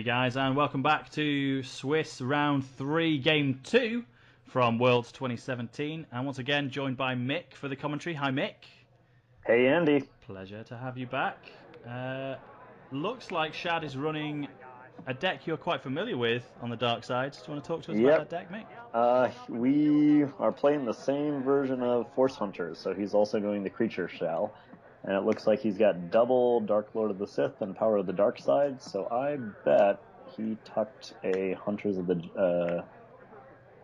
guys, and welcome back to Swiss Round 3 Game 2 from Worlds 2017. And once again, joined by Mick for the commentary. Hi, Mick. Hey, Andy. Pleasure to have you back. Looks like Shad is running a deck you're quite familiar with on the dark side. Do you want to talk to us about that deck, Mick? We are playing the same version of Force Hunters, so he's also doing the Creature Shell. And it looks like he's got double Dark Lord of the Sith and Power of the Dark Side, so I bet he tucked a Hunters of the...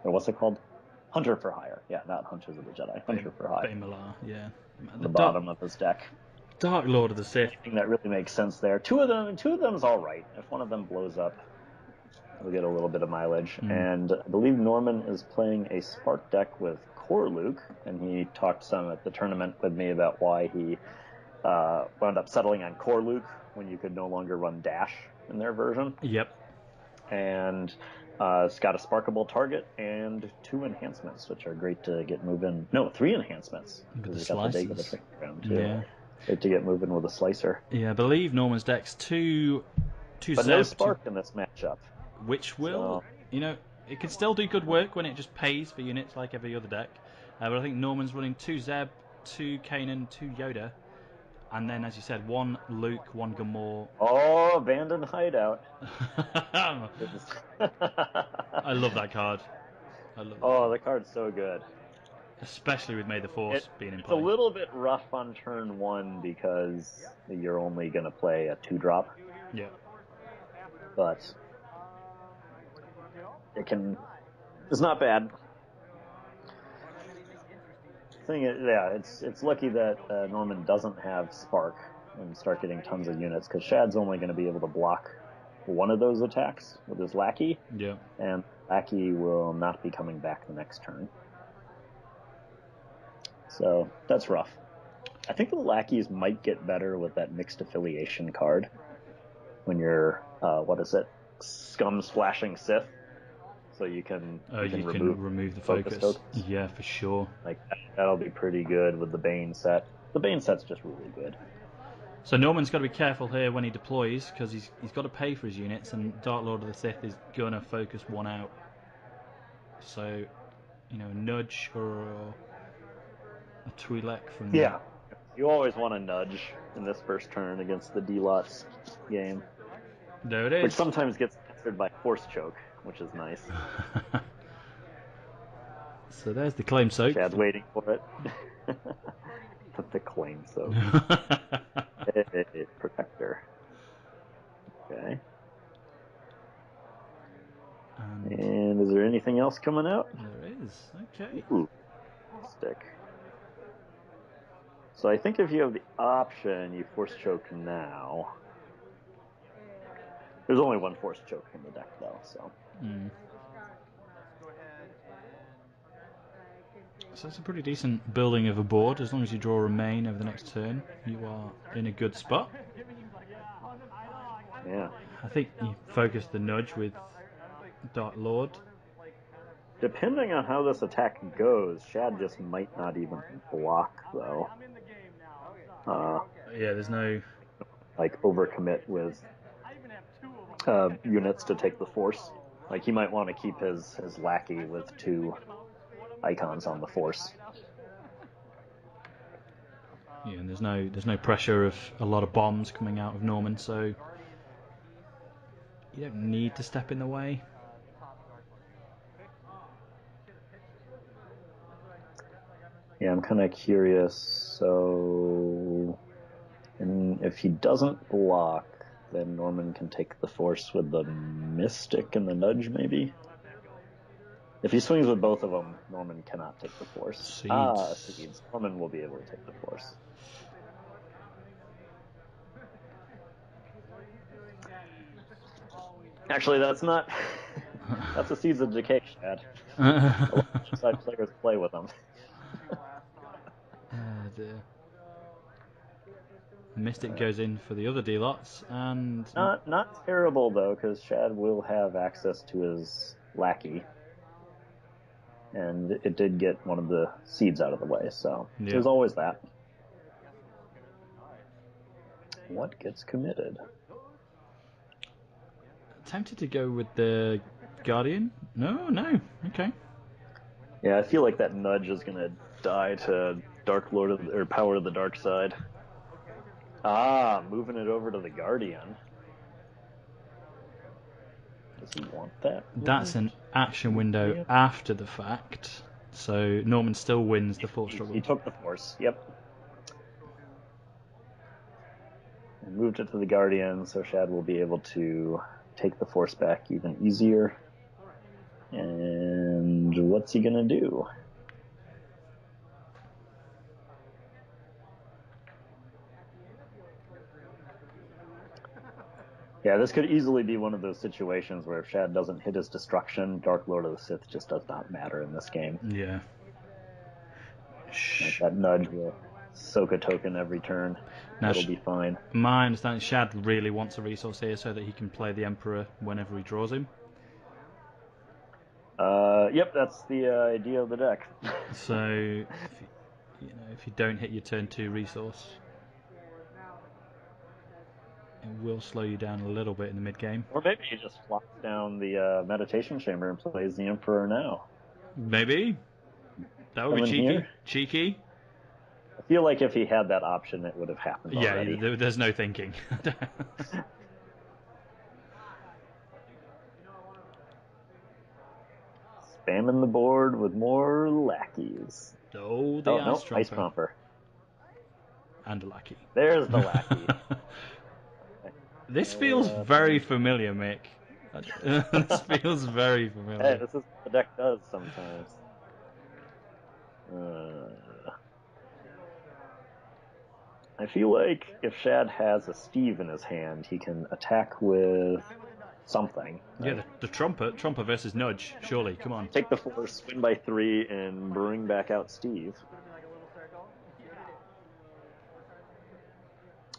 or what's it called? Hunter for Hire. Yeah, not Hunters of the Jedi. Hunter for Hire. Bamilar, yeah. The bottom of his deck. Dark Lord of the Sith. Anything that really makes sense there. Two of them's all right. If one of them blows up, we'll get a little bit of mileage. And I believe Norman is playing a Spark deck with Core Luke, and he talked some at the tournament with me about why he wound up settling on Core Luke when you could no longer run Dash in their version. Yep. And it's got a Sparkable target and 2 enhancements, which are great to get moving. No, 3 enhancements. With the slices. Too. Yeah. Great to get moving with a slicer. Yeah, I believe Norman's deck's two but Zeb, no Spark in this matchup. Which will, it can still do good work when it just pays for units like every other deck. But I think Norman's running 2 Zeb, 2 Kanan, 2 Yoda. And then, as you said, 1 Luke, 1 Gamor. Oh, Abandoned Hideout. I love that card. The card's so good. Especially with May the Force being in play. It's a little bit rough on turn 1 because you're only going to play a 2-drop. Yeah. But it's not bad. It's lucky that Norman doesn't have Spark and start getting tons of units, because Shad's only going to be able to block one of those attacks with his Lackey. Yeah. And Lackey will not be coming back the next turn. So that's rough. I think the Lackeys might get better with that mixed affiliation card when you're Scum Splashing Sith. So you can remove the focus. Yeah, for sure. Like that'll be pretty good with the Bane set. The Bane set's just really good. So Norman's got to be careful here when he deploys, because he's got to pay for his units, and Dark Lord of the Sith is gonna focus one out. So, a nudge or a Twi'lek from you always want to nudge in this first turn against the D-Lots game. There it is. Which sometimes gets answered by Force Choke, which is nice. So there's the Claim Soak. Chad's waiting for it. The Claim Soak. Protector. Okay. And is there anything else coming out? There is. Okay. Ooh. Stick. So I think if you have the option, you Force Choke now. There's only 1 Force Choke in the deck, though, so... So it's a pretty decent building of a board. As long as you draw a main over the next turn, you are in a good spot. Yeah. I think you focus the nudge with Dark Lord. Depending on how this attack goes, Shad just might not even block, though. There's no... overcommit with units to take the Force. Like, he might want to keep his Lackey with 2 icons on the Force. Yeah, and there's no pressure of a lot of bombs coming out of Norman, so you don't need to step in the way. Yeah, I'm kind of curious. So, if he doesn't block, then Norman can take the Force with the Mystic and the Nudge, maybe? If he swings with both of them, Norman cannot take the Force. Seeds. Norman will be able to take the Force. Actually, that's not... that's a Seeds of Decay, Shad. A lot of side players play with them. Dear. Mystic goes in for the other D-Lots, and... Not terrible, though, because Shad will have access to his Lackey. And it did get one of the Seeds out of the way, so there's always that. What gets committed? Tempted to go with the Guardian. No. Okay. Yeah, I feel like that nudge is gonna die to Dark Lord or Power of the Dark Side. Ah, moving it over to the Guardian. Does he want that? That's an action window after the fact. So Norman still wins the Force struggle. He took the Force. Yep. And moved it to the Guardian, so Shad will be able to take the Force back even easier. And what's he gonna do? Yeah, this could easily be one of those situations where if Shad doesn't hit his destruction, Dark Lord of the Sith just does not matter in this game. Yeah. Like that nudge will soak a token every turn. Now, It'll be fine. My understanding is Shad really wants a resource here so that he can play the Emperor whenever he draws him. Yep, that's the idea of the deck. So, if you don't hit your turn 2 resource, it will slow you down a little bit in the mid game. Or maybe he just flops down the meditation chamber and plays the Emperor now. Maybe. That would be cheeky. Here. Cheeky. I feel like if he had that option, it would have happened already. Yeah, there's no thinking. Spamming the board with more lackeys. Oh, Ice Tromper. And a lackey. There's the lackey. This feels very familiar, Mick. This feels very familiar. Hey, this is what the deck does sometimes. I feel like if Shad has a Steve in his hand, he can attack with something. Right? Yeah, the Trumper versus Nudge, surely, come on. Take the Force, win by 3, and bring back out Steve.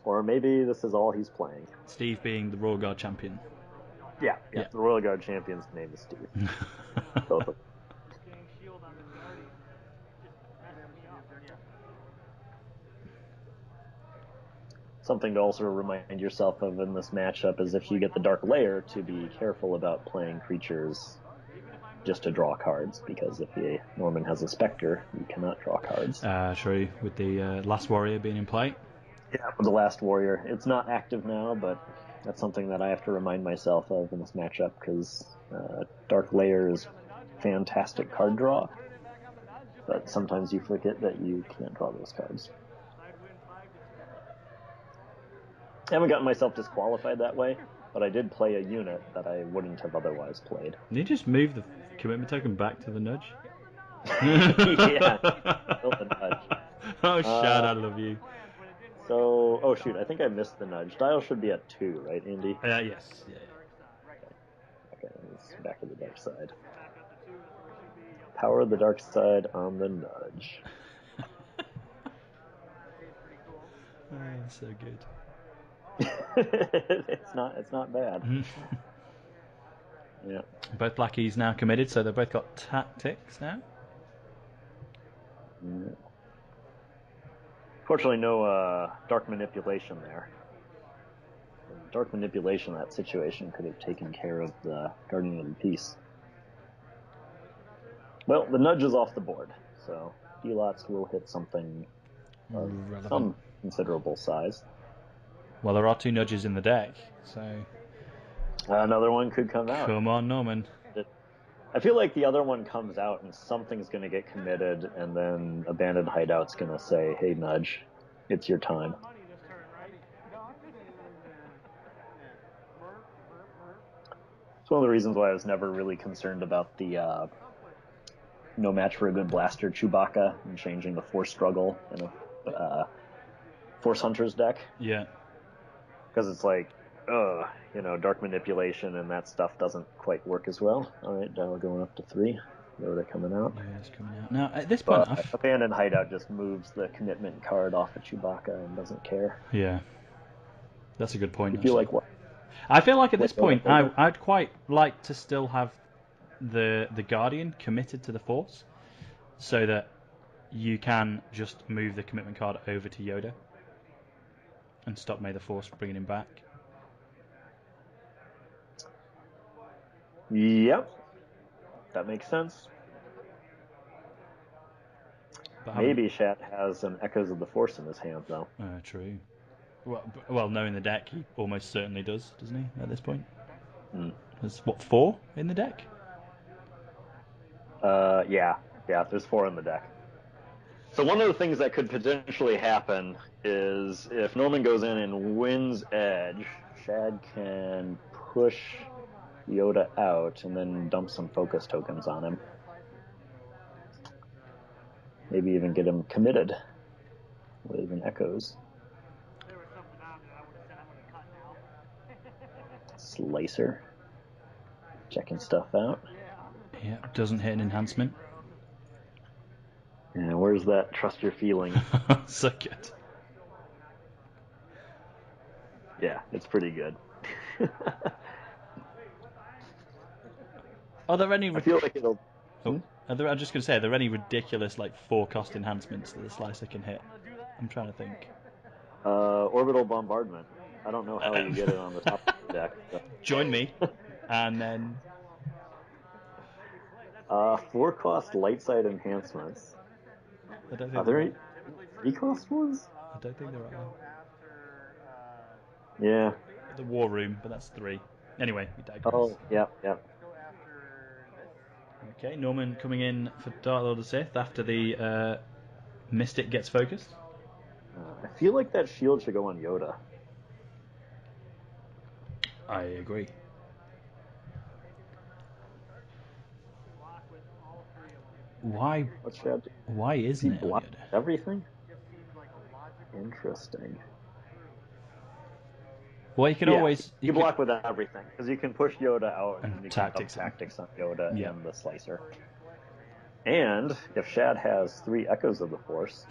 Or maybe this is all he's playing. Steve being the Royal Guard champion. Yeah. The Royal Guard champion's name is Steve. Both of them. Something to also remind yourself of in this matchup is if you get the Dark Lair, to be careful about playing creatures just to draw cards, because if Norman has a Spectre, you cannot draw cards. True, with the Last Warrior being in play. Yeah, with the Last Warrior. It's not active now, but that's something that I have to remind myself of in this matchup, because Dark Lair is fantastic card draw, but sometimes you forget that you can't draw those cards. I haven't gotten myself disqualified that way, but I did play a unit that I wouldn't have otherwise played. Did you just move the commitment token back to the Nudge? Yeah, built the Nudge. Oh, Shad, I love you. So, oh shoot, I think I missed the Nudge. Dial should be at 2, right, Andy? Yes. Yeah. Okay, it's back to the dark side. Power of the dark side on the Nudge. Oh, so good. It's not bad. Yeah. Both lackeys now committed, so they've both got tactics now. Yeah. Fortunately, no dark manipulation there. Dark manipulation, that situation could have taken care of the Guardian of the Peace. Well, the Nudge is off the board, so D-Lots will hit something of some considerable size. Well, there are 2 Nudges in the deck, so... Another one could come out. Come on, Norman. I feel like the other one comes out and something's going to get committed, and then Abandoned Hideout's going to say, hey, Nudge, it's your time. It's one of the reasons why I was never really concerned about the no match for a good blaster Chewbacca and changing the Force struggle in a Force Hunters deck. Yeah. Because it's like, dark manipulation and that stuff doesn't quite work as well. All right, dial going up to 3. Yoda coming out. Yoda's coming out. Now, at this point... Abandoned Hideout just moves the commitment card off of Chewbacca and doesn't care. Yeah. That's a good point. You feel like what? I feel like at this point, I'd quite like to still have the Guardian committed to the Force, so that you can just move the commitment card over to Yoda and stop May the Force bringing him back. Yep, that makes sense. But Maybe Shad has an Echoes of the Force in his hand, though. True. Well, knowing the deck, he almost certainly does, doesn't he? At this point, there's what, 4 in the deck? Yeah. There's 4 in the deck. So one of the things that could potentially happen is if Norman goes in and wins Edge, Shad can push Yoda out and then dump some focus tokens on him. Maybe even get him committed with an Echoes. Slicer. Checking stuff out. Yeah, doesn't hit an enhancement. And where's that trust your feelings? So good. Yeah, it's pretty good. Are there any... I feel like it'll... I'm just going to say, are there any ridiculous, like, 4-cost enhancements that the Slicer can hit? I'm trying to think. Orbital Bombardment. I don't know how you get it on the top of the deck. So. Join me, and then... 4-cost light side enhancements. Are there any 3-cost ones? I don't think there are. Yeah. The War Room, but that's 3. Anyway, we digress. Oh, yep. Okay, Norman coming in for Dark Lord of the Sith after the Mystic gets focused. I feel like that shield should go on Yoda. I agree. Why? Why isn't it on Yoda? Everything? Interesting. Well, you can always... You block with everything, because you can push Yoda out and you tactics can tactics on Yoda and the Slicer. And if Shad has 3 Echoes of the Force...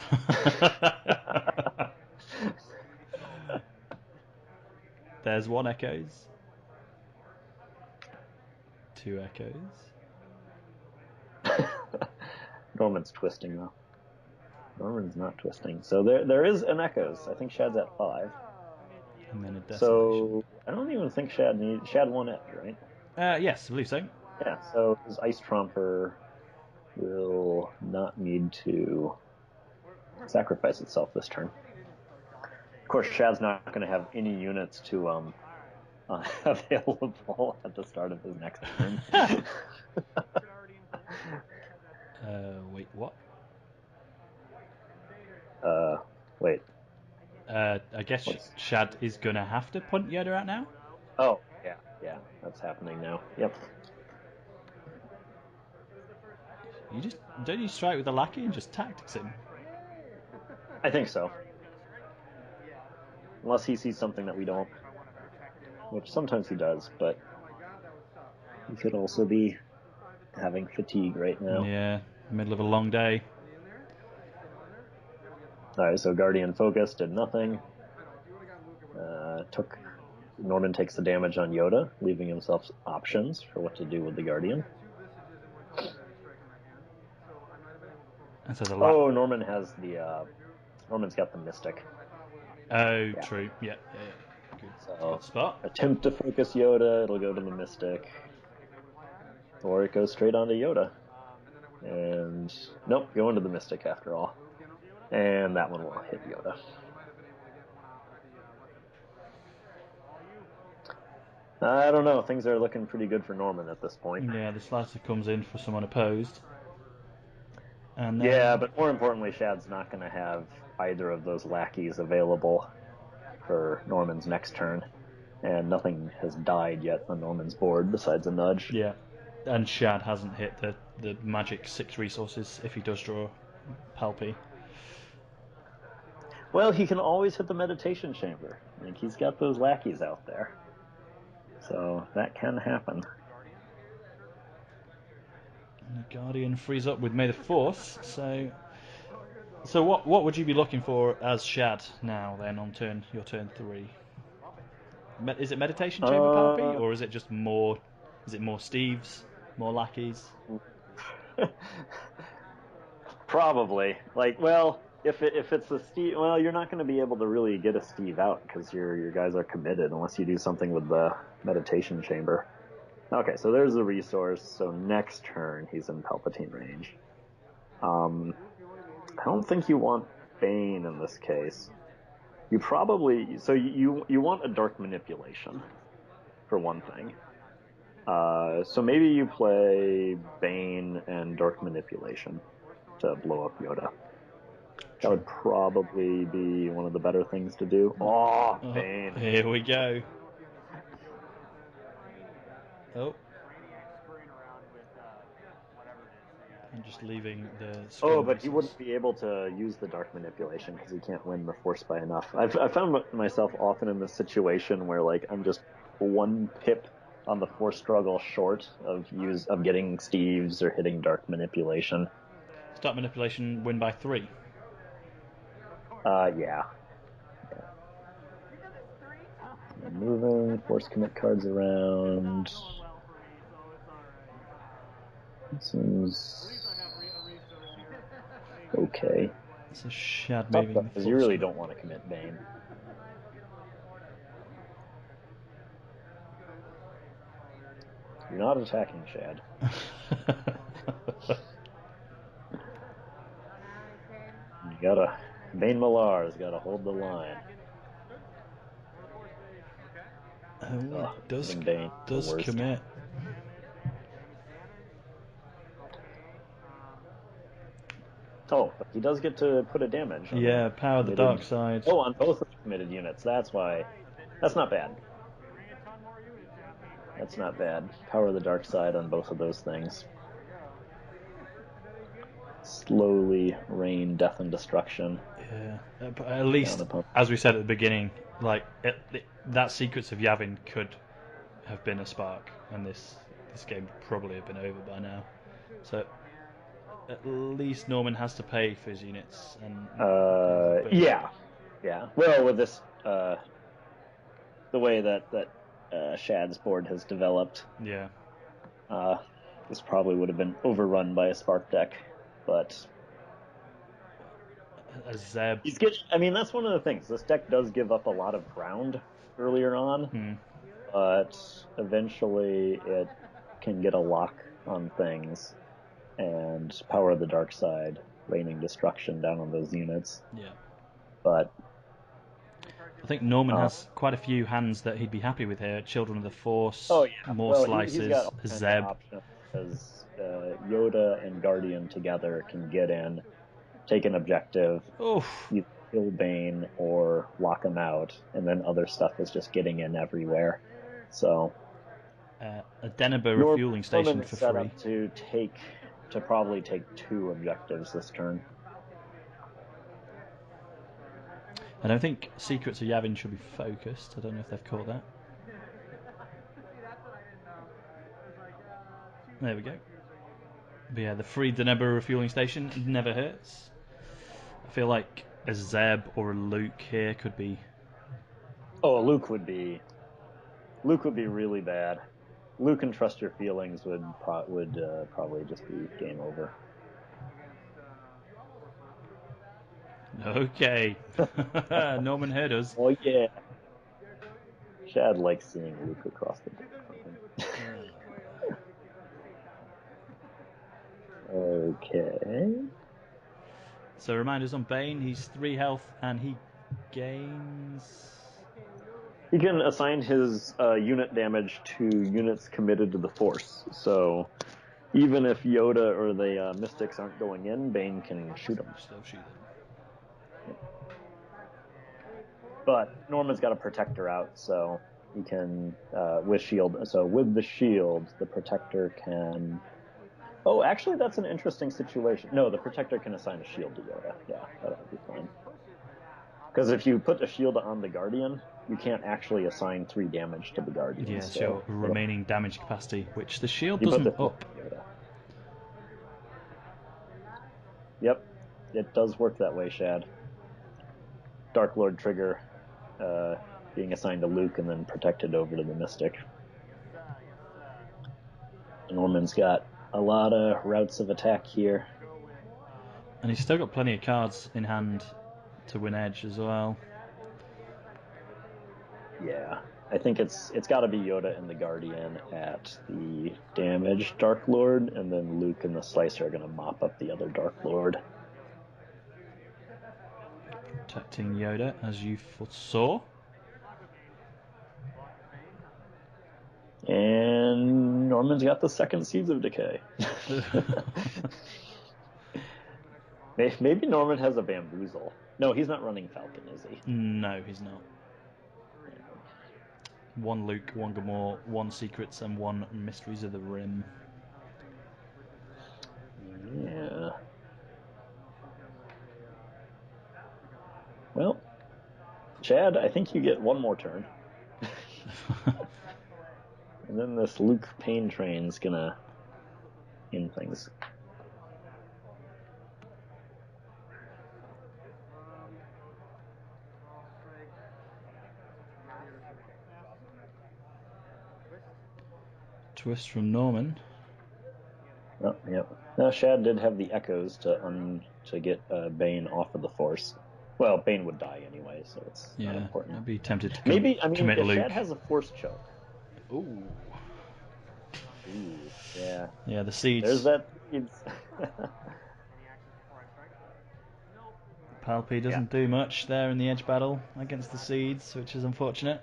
There's 1 Echoes. 2 Echoes. Norman's twisting, though. Norman's not twisting. So there is an Echoes. I think Shad's at 5. And then a Desolation. So I don't even think Shad won Edge, right? Yes, I believe so. Yeah, so his Ice Tromper will not need to sacrifice itself this turn. Of course, Shad's not going to have any units to available at the start of his next turn. Wait, what? Wait. I guess Shad is going to have to punt Yoda out now? Oh, yeah, that's happening now. Yep. Don't you strike with the lackey and just tactics him? I think so. Unless he sees something that we don't. Which sometimes he does, but he could also be having fatigue right now. Yeah, middle of a long day. Alright, so Guardian Focus did nothing. Norman takes the damage on Yoda, leaving himself options for what to do with the Guardian. And so Norman has Norman's got the Mystic. Oh, yeah. True. Yeah. Good spot. Attempt to focus Yoda, it'll go to the Mystic. Or it goes straight onto Yoda. And nope, going to the Mystic after all. And that one will hit Yoda. I don't know. Things are looking pretty good for Norman at this point. Yeah, the Slicer comes in for someone opposed. And yeah, but more importantly, Shad's not going to have either of those lackeys available for Norman's next turn. And nothing has died yet on Norman's board besides a nudge. Yeah, and Shad hasn't hit the magic 6 resources if he does draw Palpy. Well, he can always hit the meditation chamber. Like, he's got those lackeys out there. So that can happen. And the Guardian frees up with May the Force. So what would you be looking for as Shad now then on your turn 3? Is it meditation chamber Palpy, or is it just more? Is it more Steves, more lackeys? Probably. If it's a Steve, you're not going to be able to really get a Steve out because your guys are committed unless you do something with the meditation chamber. Okay, so there's the resource. So next turn, he's in Palpatine range. I don't think you want Bane in this case. You probably you want a dark manipulation for one thing. So maybe you play Bane and dark manipulation to blow up Yoda. That would probably be one of the better things to do. Oh, Bane. Here we go. Oh. I'm just leaving the scum. Oh, but he wouldn't be able to use the dark manipulation because he can't win the Force by enough. I found myself often in this situation where like I'm just one pip on the Force struggle short of getting Steve's or hitting dark manipulation. Dark manipulation win by 3. Yeah. Moving Force commit cards around. Seems okay. It's a Shad moving. Because you really don't want to commit Bane. You're not attacking Shad. You gotta. Bane Millar's gotta hold the line. Oh, does worst. commit. Oh, but he does get to put a damage. Yeah, power the dark side. Oh, on both of the committed units. That's why. That's not bad. That's not bad. Power the dark side on both of those things. Slowly rain death and destruction. Yeah, but at least, as we said at the beginning, like that Secrets of Yavin could have been a spark, and this game would probably have been over by now. So at least Norman has to pay for his units, and yeah. Well, with this, the way that Shad's board has developed, this probably would have been overrun by a spark deck, but a Zeb. I mean, that's one of the things. This deck does give up a lot of ground earlier on, but eventually it can get a lock on things and power the dark side, raining destruction down on those units. Yeah. But I think Norman has quite a few hands that he'd be happy with here. Children of the Force, more slices, he's got Zeb. Options because Yoda and Guardian together can get in, take an objective, either kill Bane or lock him out, and then other stuff is just getting in everywhere. So a Deneba refueling station for set free. Up to probably take 2 objectives this turn. I don't think Secrets of Yavin should be focused. I don't know if they've caught that. There we go. But yeah, the free Deneba refueling station never hurts. I feel like a Zeb or a Luke here could be. Oh, Luke would be really bad. Luke and Trust Your Feelings would probably just be game over. Okay. Norman heard us. Oh yeah. Shad likes seeing Luke across the board. Okay. So reminders on Bane, he's 3 health and he gains. He can assign his unit damage to units committed to the Force. So even if Yoda or the Mystics aren't going in, Bane can shoot them. Still shoot them. But Norman's got a Protector out, so he can with shield. So with the shield, the Protector can. Oh, actually, that's an interesting situation. No, the Protector can assign a shield to Yoda. Yeah, that would be fine. Because if you put a shield on the Guardian, you can't actually assign 3 damage to the Guardian. Yeah, so your remaining damage capacity, which the shield doesn't up. Yep, it does work that way, Shad. Dark Lord trigger being assigned to Luke and then protected over to the Mystic. Norman's got a lot of routes of attack here. And he's still got plenty of cards in hand to win edge as well. Yeah. I think it's got to be Yoda and the Guardian at the damaged Dark Lord, and then Luke and the Slicer are going to mop up the other Dark Lord. Protecting Yoda, as you foresaw. And Norman's got the second Seeds of Decay. Maybe Norman has a Bamboozle. No, he's not running Falcon, is he? No, he's not. One Luke, one Gamorre, one Secrets, and one Mysteries of the Rim. Yeah. Well, Chad, I think you get one more turn. And then this Luke Pain Train's gonna end things. Twist from Norman. Oh, yep. Now Shad did have the echoes to get Bane off of the Force. Well, Bane would die anyway, so it's not important. I'd be tempted to if commit Luke. Shad has a Force choke. Ooh. Ooh, yeah. Yeah, the Seeds. There's that Seeds. Palpy doesn't do much there in the edge battle against the Seeds, which is unfortunate.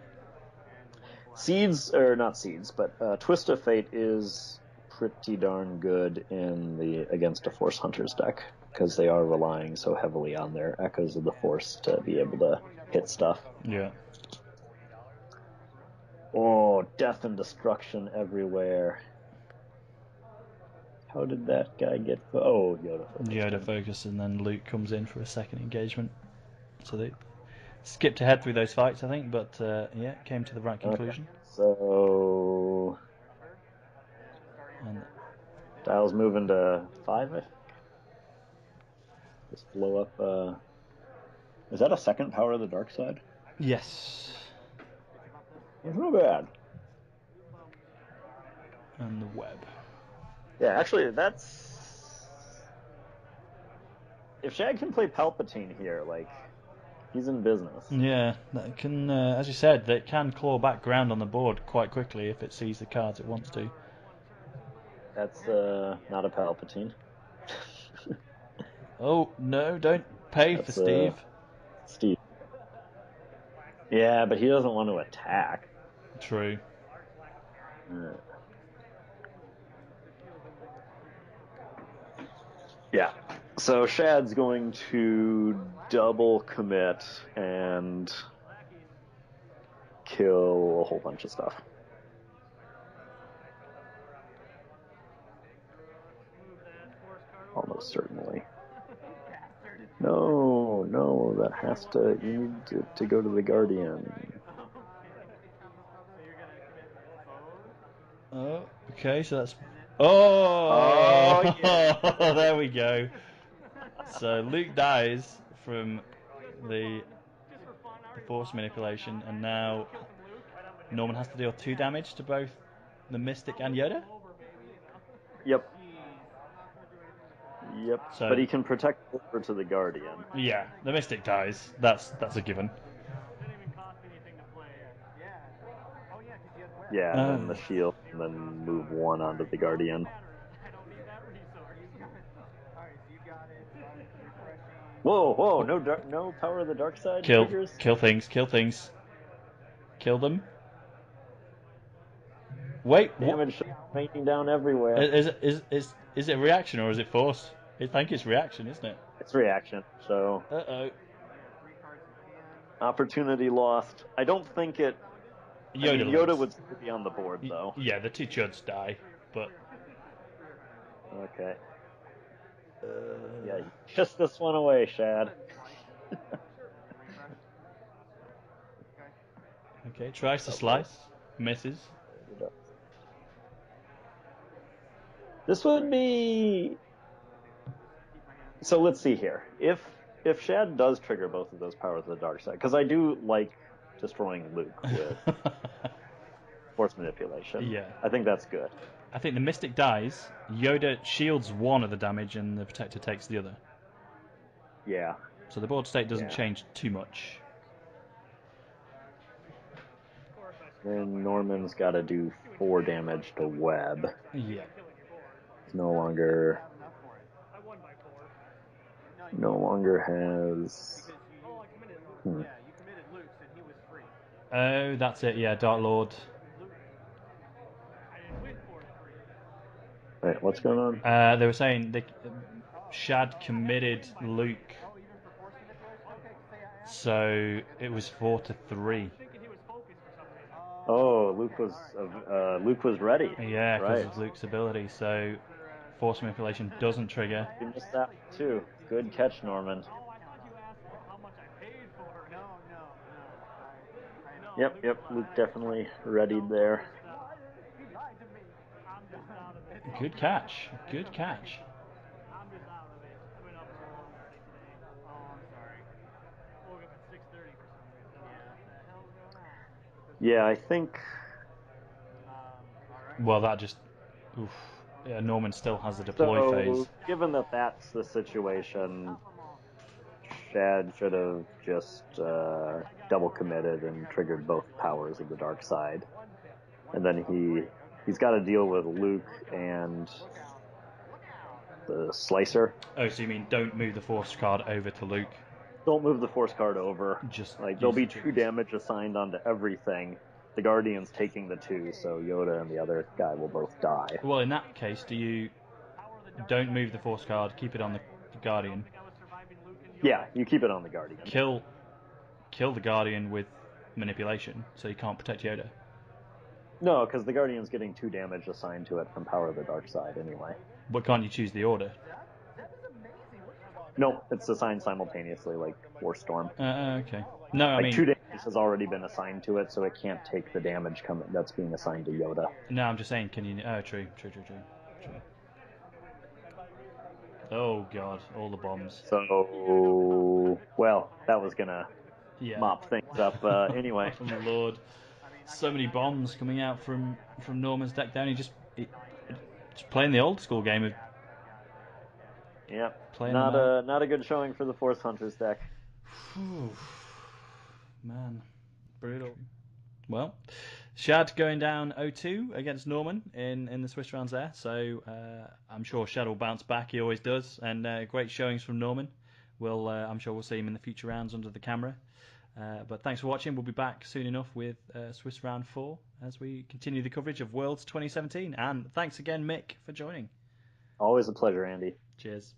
Seeds, or not Seeds, but Twist of Fate is pretty darn good against a Force Hunters deck, because they are relying so heavily on their Echoes of the Force to be able to hit stuff. Yeah. Oh, death and destruction everywhere. How did that guy get... Oh, Yoda focus. Yoda focus, and then Luke comes in for a second engagement. So they skipped ahead through those fights, I think, but yeah, came to the right conclusion. Okay. So... And Dial's moving to 5, I think. Just blow up... Is that a second Power of the Dark Side? yes. It's not bad. And the web. Yeah, actually, that's... If Shad can play Palpatine here, like, he's in business. Yeah, that can, as you said, that can claw back ground on the board quite quickly if it sees the cards it wants to. That's not a Palpatine. Oh, no, don't pay for Steve. Steve. Yeah, but he doesn't want to attack. True. Yeah. So Shad's going to double commit and kill a whole bunch of stuff. Almost certainly. No, that has to... You need to go to the Guardian. Oh, okay, so that's... Oh, yeah. There we go. So Luke dies from the Force manipulation, and now Norman has to deal 2 damage to both the Mystic and Yoda? Yep. So, but he can protect over to the Guardian. Yeah, the Mystic dies. That's a given. Yeah, and then the shield, and then move 1 onto the Guardian. Whoa! No Power of the Dark Side triggers. Kill things. Kill them. Wait, Damage raining down everywhere. Is it a reaction or is it force? I think it's reaction, isn't it? It's reaction. So. Opportunity lost. I don't think it. Yoda would still be on the board though. Yeah, the 2 chuds die, but. Okay. Yeah, kiss this one away, Shad. Okay, tries to slice, misses. This would be... So let's see here. If Shad does trigger both of those powers of the dark side, because I do like destroying Luke with Force manipulation. Yeah. I think that's good. I think the Mystic dies, Yoda shields 1 of the damage, and the Protector takes the other. Yeah. So the board state doesn't change too much. And Norman's got to do 4 damage to Webb. Yeah. He's no longer has. Oh, that's it. Yeah, Dark Lord. Wait, what's going on? They were saying Shad committed Luke, so it was 4-3. Oh, Luke was ready. Yeah, because Right. of Luke's ability. So force manipulation doesn't trigger. You missed that too. Good catch, Norman. Yep. Luke definitely readied there. Good catch. Good catch. Yeah, I think. Well, that just. Oof. Yeah, Norman still has the deploy So, phase. given that that's the situation, Shad should have just double committed and triggered both powers of the dark side, and then he's got to deal with Luke and the Slicer. Oh, so you mean don't move the force card over to Luke? Don't move the force card over. Just there'll use be the 2 triggers. damage assigned onto everything. The Guardian's taking the 2, so Yoda and the other guy will both die. Well, in that case, do you don't move the force card, keep it on the Guardian? Yeah, you keep it on the Guardian. Kill the Guardian with manipulation, so you can't protect Yoda. No, because the Guardian's getting 2 damage assigned to it from Power of the Dark Side anyway. But can't you choose the order? No, it's assigned simultaneously, like Force Storm. Okay. No, I mean 2 damage has already been assigned to it, so it can't take the damage that's being assigned to Yoda. no. I'm just saying. Can you? Oh, true. Oh God, all the bombs. So, well, that was gonna Yeah. mop things up anyway. Oh Lord, so many bombs coming out from Norman's deck down. Just playing the old school game of Yep, playing them out. not a good showing for the Force Hunters deck. Man, brutal. Well, Shad going down 0-2 against Norman in the Swiss rounds there. So I'm sure Shad will bounce back. He always does. And great showings from Norman. I'm sure we'll see him in the future rounds under the camera. But thanks for watching. We'll be back soon enough with Swiss round 4 as we continue the coverage of Worlds 2017. And thanks again, Mick, for joining. Always a pleasure, Andy. Cheers.